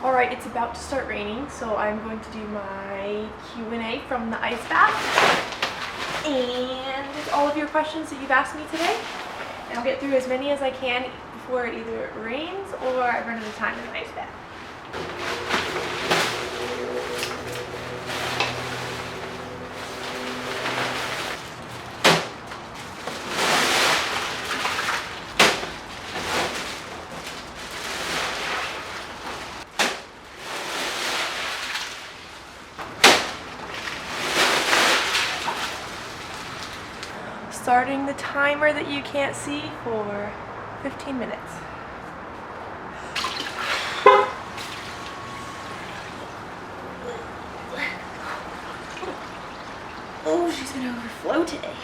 Alright, it's about to start raining, so I'm going to do my Q&A from the ice bath. And it's all of your questions that you've asked me today. And I'll get through as many as I can before it either rains or I run out of time in the ice bath. Starting the timer that you can't see for 15 minutes. Oh, she's gonna overflow today.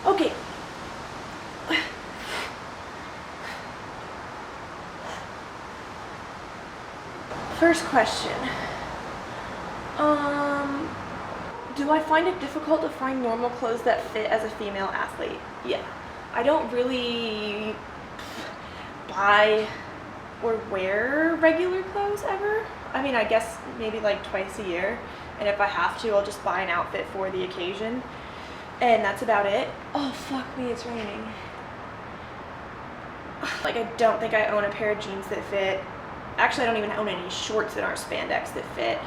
Okay. First question. Do I find it difficult to find normal clothes that fit as a female athlete? Yeah. I don't really buy or wear regular clothes ever. I mean, I guess maybe like twice a year. And if I have to, I'll just buy an outfit for the occasion. And that's about it. Oh, fuck me, it's raining. Like, I don't think I own a pair of jeans that fit. Actually, I don't even own any shorts that aren't spandex that fit.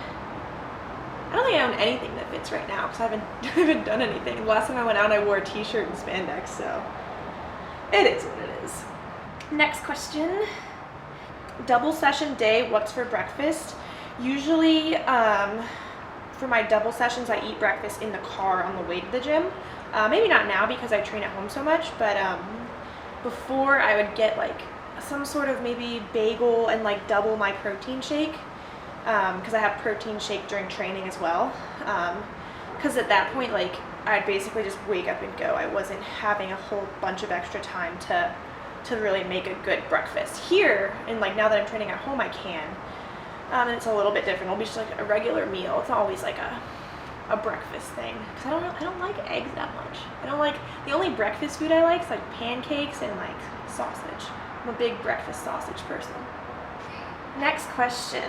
I don't think I own anything that fits right now because I haven't done anything. The last time I went out, I wore a t-shirt and spandex, so it is what it is. Next question. Double session day, what's for breakfast? Usually, for my double sessions, I eat breakfast in the car on the way to the gym. Maybe not now because I train at home so much, but before I would get like some sort of maybe bagel and like double my protein shake. Because I have protein shake during training as well. Because at that point, like, I'd basically just wake up and go. I wasn't having a whole bunch of extra time to really make a good breakfast. Here, and like now that I'm training at home, I can. And it's a little bit different. It'll be just like a regular meal. It's not always like a breakfast thing. Because I don't like eggs that much. I don't like, the only breakfast food I like is like pancakes and like sausage. I'm a big breakfast sausage person. Next question.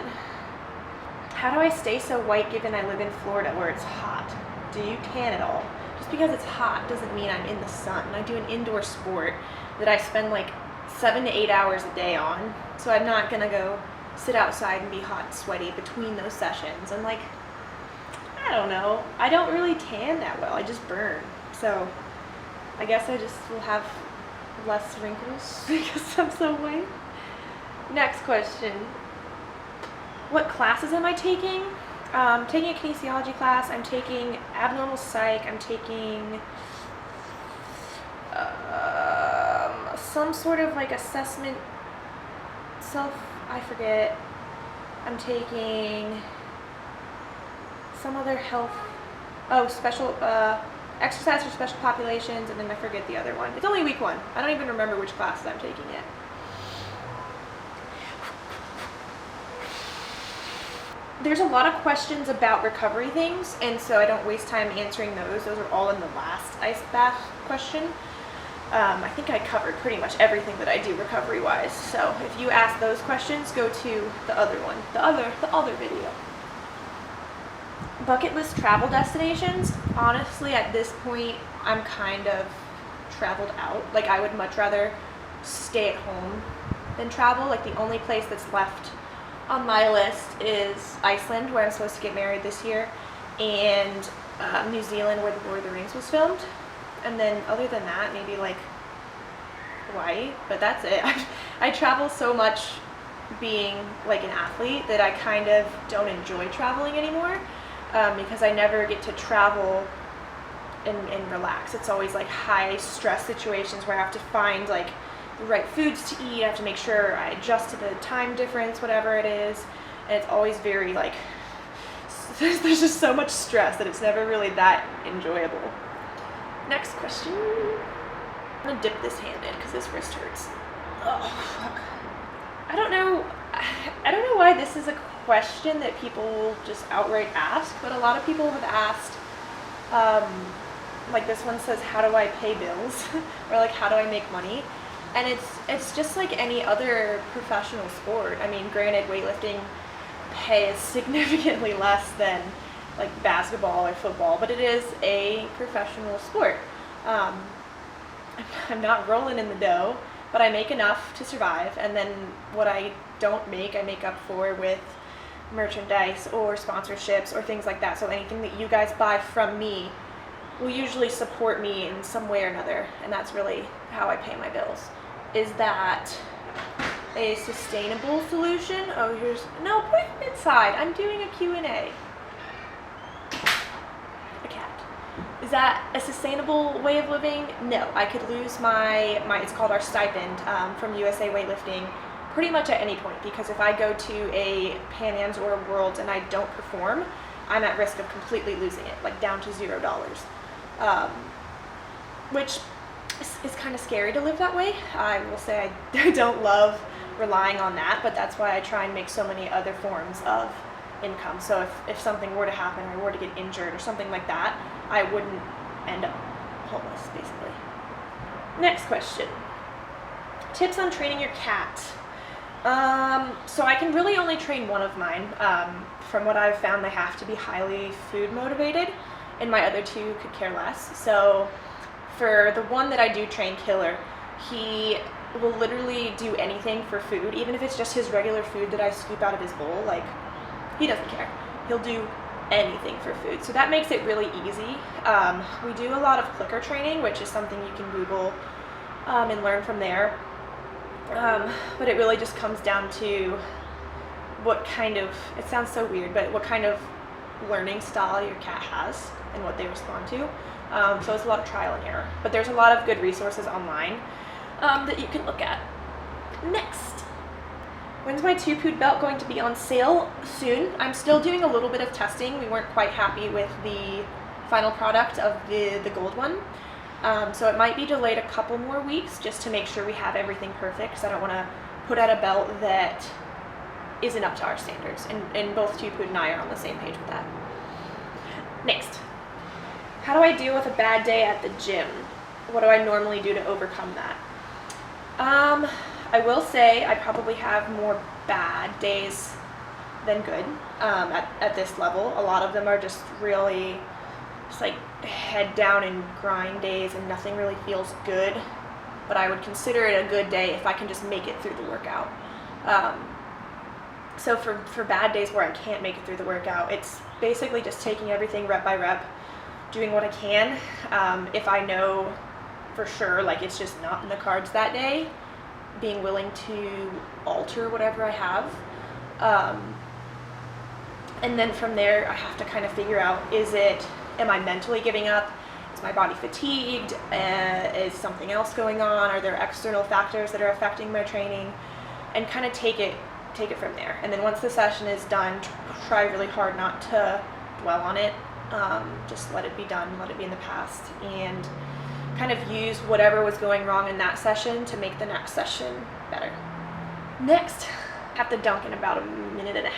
How do I stay so white given I live in Florida where it's hot? Do you tan at all? Just because it's hot doesn't mean I'm in the sun. I do an indoor sport that I spend like 7 to 8 hours a day on. So I'm not gonna go sit outside and be hot and sweaty between those sessions. And like, I don't know. I don't really tan that well. I just burn. So I guess I just will have less wrinkles because I'm so white. Next question. What classes am I taking? I'm taking a kinesiology class, I'm taking abnormal psych, I'm taking some sort of like assessment, I forget. I'm taking some other health, special, exercise for special populations, and then I forget the other one. It's only week 1. I don't even remember which classes I'm taking yet. There's a lot of questions about recovery things, and so I don't waste time answering those. Those are all in the last ice bath question. I think I covered pretty much everything that I do recovery-wise. So if you ask those questions, go to the other one, the other video. Bucket list travel destinations. Honestly, at this point, I'm kind of traveled out. Like, I would much rather stay at home than travel. Like, the only place that's left on my list is Iceland, where I'm supposed to get married this year, and New Zealand, where The Lord of the Rings was filmed. And then other than that, maybe like Hawaii, but that's it. I travel so much being like an athlete that I kind of don't enjoy traveling anymore, because I never get to travel and relax. It's always like high stress situations where I have to find like the right foods to eat. I have to make sure I adjust to the time difference, whatever it is. And it's always very like, there's just so much stress that it's never really that enjoyable. Next question. I'm gonna dip this hand in because this wrist hurts. Oh, fuck. I don't know why this is a question that people just outright ask, but a lot of people have asked, like this one says, how do I pay bills? Or like, how do I make money? And it's just like any other professional sport. I mean, granted, weightlifting pays significantly less than like basketball or football, but it is a professional sport. Um, I'm not rolling in the dough, but I make enough to survive, and then what I don't make, I make up for with merchandise or sponsorships or things like that. So anything that you guys buy from me will usually support me in some way or another, and that's really how I pay my bills. Is that a sustainable solution? Oh, no, put him inside. I'm doing a Q&A. A cat. Is that a sustainable way of living? No, I could lose my it's called our stipend from USA Weightlifting pretty much at any point, because if I go to a Pan Ams or a Worlds and I don't perform, I'm at risk of completely losing it, like down to $0, which is kind of scary to live that way. I will say I don't love relying on that, but that's why I try and make so many other forms of income. So if something were to happen or I were to get injured or something like that, I wouldn't end up homeless, basically. Next question. Tips on training your cat. So I can really only train one of mine. From what I've found, they have to be highly food motivated, and my other two could care less. So for the one that I do train, Killer, he will literally do anything for food, even if it's just his regular food that I scoop out of his bowl. Like, he doesn't care. He'll do anything for food. So that makes it really easy. We do a lot of clicker training, which is something you can Google and learn from there. But it really just comes down to what kind of, it sounds so weird, but what kind of learning style your cat has and what they respond to. So it's a lot of trial and error. But there's a lot of good resources online that you can look at. Next. When's my 2-pood belt going to be on sale? Soon. I'm still doing a little bit of testing. We weren't quite happy with the final product of the gold one. So it might be delayed a couple more weeks just to make sure we have everything perfect, because I don't want to put out a belt that isn't up to our standards. And both 2-pood and I are on the same page with that. Next. How do I deal with a bad day at the gym? What do I normally do to overcome that? I will say I probably have more bad days than good at this level. A lot of them are just really just like head down and grind days, and nothing really feels good, but I would consider it a good day if I can just make it through the workout. So for bad days where I can't make it through the workout, it's basically just taking everything rep by rep, doing what I can. If I know for sure like it's just not in the cards that day, being willing to alter whatever I have. And then from there I have to kind of figure out, am I mentally giving up? Is my body fatigued? Is something else going on? Are there external factors that are affecting my training? And kind of take it from there. And then once the session is done, try really hard not to dwell on it. Just let it be done, let it be in the past, and kind of use whatever was going wrong in that session to make the next session better. Next, I have to dunk in about 1.5 minutes,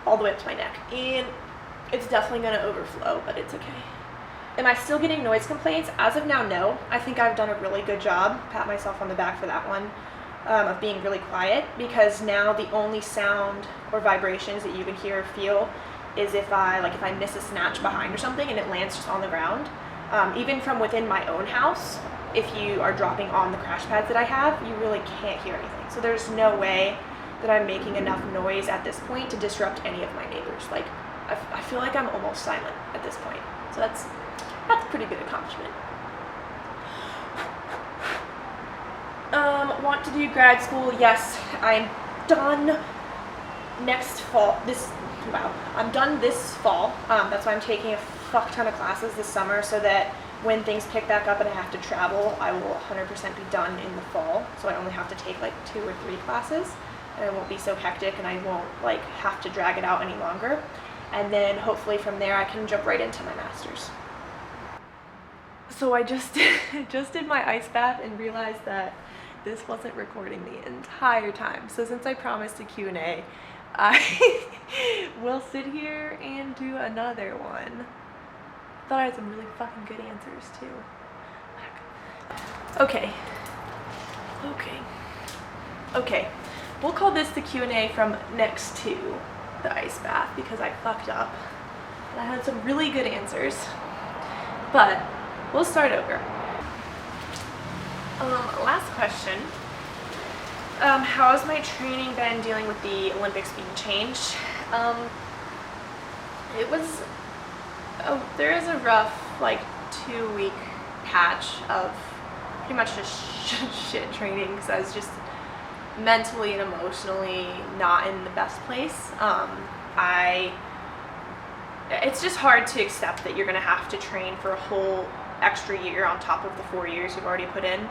all the way up to my neck. And it's definitely going to overflow, but it's okay. Am I still getting noise complaints? As of now, no. I think I've done a really good job, pat myself on the back for that one, of being really quiet, because now the only sound or vibrations that you can hear or feel is if I miss a snatch behind or something and it lands just on the ground. Even from within my own house, if you are dropping on the crash pads that I have, you really can't hear anything. So there's no way that I'm making enough noise at this point to disrupt any of my neighbors. Like, I feel like I'm almost silent at this point. So that's a pretty good accomplishment. Want to do grad school? Yes, I'm done next fall. I'm done this fall. That's why I'm taking a fuck ton of classes this summer, so that when things pick back up and I have to travel, I will 100% be done in the fall. So I only have to take like 2 or 3 classes, and I won't be so hectic, and I won't like have to drag it out any longer. And then hopefully from there I can jump right into my master's. So I just did my ice bath and realized that this wasn't recording the entire time. So since I promised a Q&A, I will sit here and do another one. Thought I had some really fucking good answers too. Okay. Okay, we'll call this the Q&A from next to the ice bath because I fucked up. And I had some really good answers, but we'll start over. Last question. How has my training been dealing with the Olympics being changed? There is a rough, like, 2-week patch of pretty much just shit training because I was just mentally and emotionally not in the best place. It's just hard to accept that you're gonna have to train for a whole extra year on top of the 4 years you've already put in.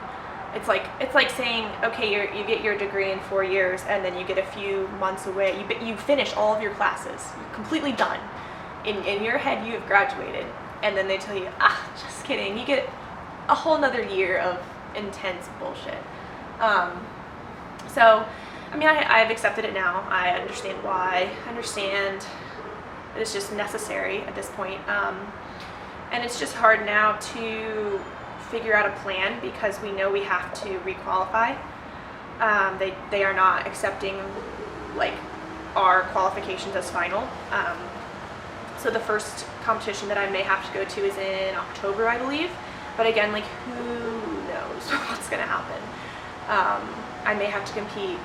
It's like saying, okay, you get your degree in 4 years and then you get a few months away. You finish all of your classes, you're completely done. In your head, you have graduated, and then they tell you, just kidding. You get a whole nother year of intense bullshit. So, I mean, I've accepted it now. I understand why. I understand that it's just necessary at this point. And it's just hard now to figure out a plan because we know we have to requalify. They are not accepting like our qualifications as final. So the first competition that I may have to go to is in October, I believe. But again, like, who knows what's gonna happen? I may have to compete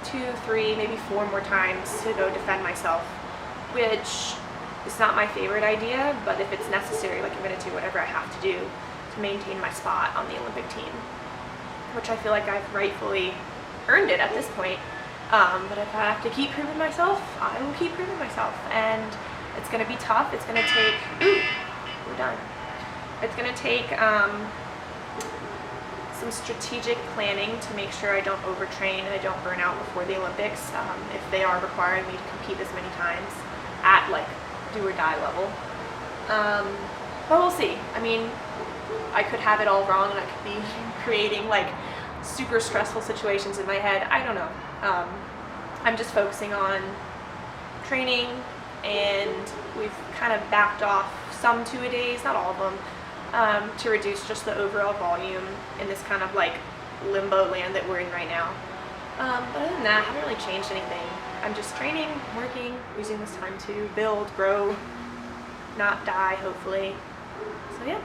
2, 3, maybe 4 more times to go defend myself, which is not my favorite idea, but if it's necessary, like, I'm gonna do whatever I have to do to maintain my spot on the Olympic team, which I feel like I've rightfully earned it at this point. But if I have to keep proving myself, I will keep proving myself, and it's gonna be tough. It's gonna take, we're done. It's gonna take some strategic planning to make sure I don't overtrain and I don't burn out before the Olympics, if they are requiring me to compete this many times at like do or die level. But we'll see. I mean, I could have it all wrong and I could be creating like super stressful situations in my head. I don't know. I'm just focusing on training, and we've kind of backed off some 2-a-days, not all of them, to reduce just the overall volume in this kind of like limbo land that we're in right now. But other than that, I haven't really changed anything. I'm just training, working, using this time to build, grow, not die, hopefully. So yeah,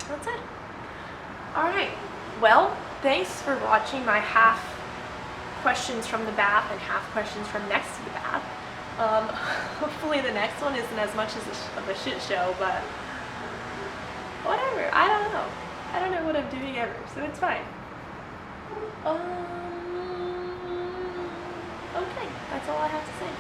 that's it. Alright, well, thanks for watching my half questions from the bath and half questions from next to the bath. Hopefully the next one isn't as much of a shit show, but whatever, I don't know. I don't know what I'm doing ever, so it's fine. Okay, that's all I have to say.